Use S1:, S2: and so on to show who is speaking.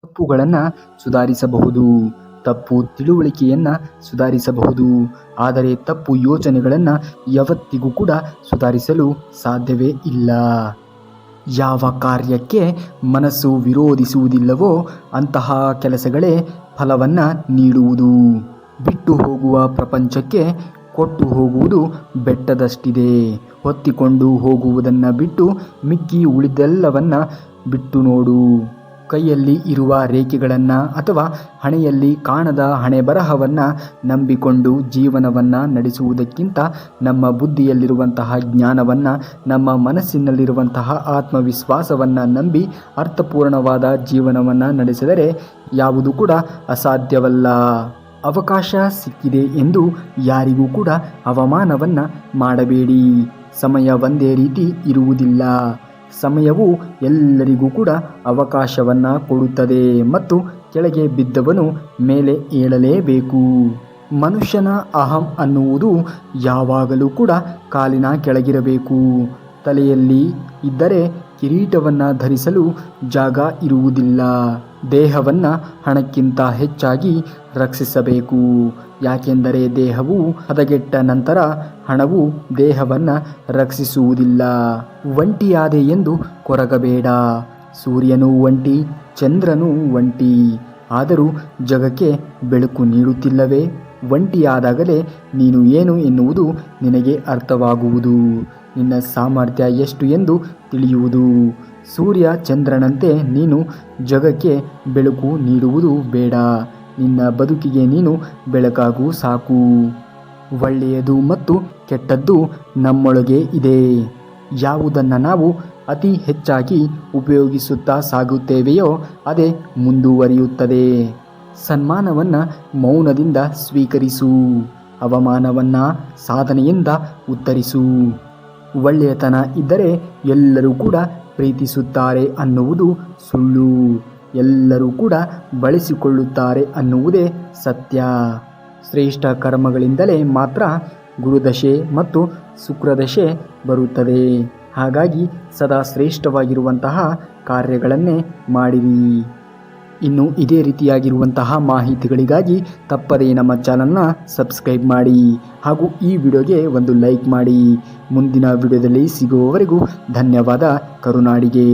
S1: ತಪ್ಪುಗಳನ್ನು ಸುಧಾರಿಸಬಹುದು, ತಪ್ಪು ತಿಳುವಳಿಕೆಯನ್ನು ಸುಧಾರಿಸಬಹುದು, ಆದರೆ ತಪ್ಪು ಯೋಚನೆಗಳನ್ನು ಯಾವತ್ತಿಗೂ ಕೂಡ ಸುಧಾರಿಸಲು ಸಾಧ್ಯವೇ ಇಲ್ಲ. ಯಾವ ಕಾರ್ಯಕ್ಕೆ ಮನಸ್ಸು ವಿರೋಧಿಸುವುದಿಲ್ಲವೋ ಅಂತಹ ಕೆಲಸಗಳೇ ಫಲವನ್ನು ನೀಡುವುದು. ಬಿಟ್ಟು ಹೋಗುವ ಪ್ರಪಂಚಕ್ಕೆ ಕೊಟ್ಟು ಹೋಗುವುದು ಬೆಟ್ಟದಷ್ಟಿದೆ. ಹೊತ್ತಿಕೊಂಡು ಹೋಗುವುದನ್ನು ಬಿಟ್ಟು ಮಿಕ್ಕಿ ಉಳಿದೆಲ್ಲವನ್ನು ಬಿಟ್ಟು ನೋಡು. ಕೈಯಲ್ಲಿ ಇರುವ ರೇಖೆಗಳನ್ನು ಅಥವಾ ಹಣೆಯಲ್ಲಿ ಕಾಣದ ಹಣೆಬರಹವನ್ನು ನಂಬಿಕೊಂಡು ಜೀವನವನ್ನು ನಡೆಸುವುದಕ್ಕಿಂತ ನಮ್ಮ ಬುದ್ಧಿಯಲ್ಲಿರುವಂತಹ ಜ್ಞಾನವನ್ನು, ನಮ್ಮ ಮನಸ್ಸಿನಲ್ಲಿರುವಂತಹ ಆತ್ಮವಿಶ್ವಾಸವನ್ನು ನಂಬಿ ಅರ್ಥಪೂರ್ಣವಾದ ಜೀವನವನ್ನು ನಡೆಸಿದರೆ ಯಾವುದು ಕೂಡ ಅಸಾಧ್ಯವಲ್ಲ. ಅವಕಾಶ ಸಿಕ್ಕಿದೆ ಎಂದು ಯಾರಿಗೂ ಕೂಡ ಅವಮಾನವನ್ನು ಮಾಡಬೇಡಿ. ಸಮಯ ಒಂದೇ ರೀತಿ ಇರುವುದಿಲ್ಲ. ಸಮಯವು ಎಲ್ಲರಿಗೂ ಕೂಡ ಅವಕಾಶವನ್ನು ಕೊಡುತ್ತದೆ ಮತ್ತು ಕೆಳಗೆ ಬಿದ್ದವನು ಮೇಲೆ ಏಳಲೇಬೇಕು. ಮನುಷ್ಯನ ಅಹಂ ಅನ್ನುವುದು ಯಾವಾಗಲೂ ಕೂಡ ಕಾಲಿನ ಕೆಳಗಿರಬೇಕು. ತಲೆಯಲ್ಲಿ ಇದ್ದರೆ ಕಿರೀಟವನ್ನು ಧರಿಸಲು ಜಾಗ ಇರುವುದಿಲ್ಲ. ದೇಹವನ್ನು ಹಣಕ್ಕಿಂತ ಹೆಚ್ಚಾಗಿ ರಕ್ಷಿಸಬೇಕು. ಯಾಕೆಂದರೆ ದೇಹವು ಹದಗೆಟ್ಟ ನಂತರ ಹಣವು ದೇಹವನ್ನು ರಕ್ಷಿಸುವುದಿಲ್ಲ. ಒಂಟಿಯಾದೆ ಎಂದು ಕೊರಗಬೇಡ. ಸೂರ್ಯನೂ ಒಂಟಿ, ಚಂದ್ರನೂ ಒಂಟಿ, ಆದರೂ ಜಗಕ್ಕೆ ಬೆಳಕು ನೀಡುತ್ತಿಲ್ಲವೇ? ಒಂಟಿಯಾದಾಗಲೇ ನೀನು ಏನು ಎನ್ನುವುದು ನಿನಗೆ ಅರ್ಥವಾಗುವುದು. ನಿನ್ನ ಸಾಮರ್ಥ್ಯ ಎಷ್ಟು ಎಂದು ತಿಳಿಯುವುದು. ಸೂರ್ಯ ಚಂದ್ರನಂತೆ ನೀನು ಜಗಕ್ಕೆ ಬೆಳಕು ನೀಡುವುದು ಬೇಡ. ನಿನ್ನ ಬದುಕಿಗೆ ನೀನು ಬೆಳಕಾಗು ಸಾಕು. ಒಳ್ಳೆಯದು ಮತ್ತು ಕೆಟ್ಟದ್ದು ನಮ್ಮೊಳಗೆ ಇದೆ. ಯಾವುದನ್ನು ನಾವು ಅತಿ ಹೆಚ್ಚಾಗಿ ಉಪಯೋಗಿಸುತ್ತಾ ಸಾಗುತ್ತೇವೆಯೋ ಅದೇ ಮುಂದುವರಿಯುತ್ತದೆ. ಸನ್ಮಾನವನ್ನು ಮೌನದಿಂದ ಸ್ವೀಕರಿಸು. ಅವಮಾನವನ್ನು ಸಾಧನೆಯಿಂದ ಉತ್ತರಿಸು. ಒಳ್ಳೆಯತನ ಇದ್ದರೆ ಎಲ್ಲರೂ ಕೂಡ ಪ್ರೀತಿಸುತ್ತಾರೆ ಅನ್ನುವುದು ಸುಳ್ಳು. ಎಲ್ಲರೂ ಕೂಡ ಬಳಸಿಕೊಳ್ಳುತ್ತಾರೆ ಅನ್ನುವುದೇ ಸತ್ಯ. ಶ್ರೇಷ್ಠ ಕರ್ಮಗಳಿಂದಲೇ ಮಾತ್ರ ಗುರುದಶೆ ಮತ್ತು ಶುಕ್ರದಶೆ ಬರುತ್ತದೆ. ಹಾಗಾಗಿ ಸದಾ ಶ್ರೇಷ್ಠವಾಗಿರುವಂತಹ ಕಾರ್ಯಗಳನ್ನೇ ಮಾಡಿರಿ. ಇನ್ನು ಇದೇ ರೀತಿಯಾಗಿರುವಂತಹ ಮಾಹಿತಿಗಳಿಗಾಗಿ ತಪ್ಪದೇ ನಮ್ಮ ಚಾನಲ್ನ ಸಬ್ಸ್ಕ್ರೈಬ್ ಮಾಡಿ ಹಾಗೂ ಈ ವಿಡಿಯೋಗೆ ಒಂದು ಲೈಕ್ ಮಾಡಿ. ಮುಂದಿನ ವಿಡಿಯೋದಲ್ಲಿ ಸಿಗುವವರೆಗೂ ಧನ್ಯವಾದ. ಕರುನಾಡಿಗೆ.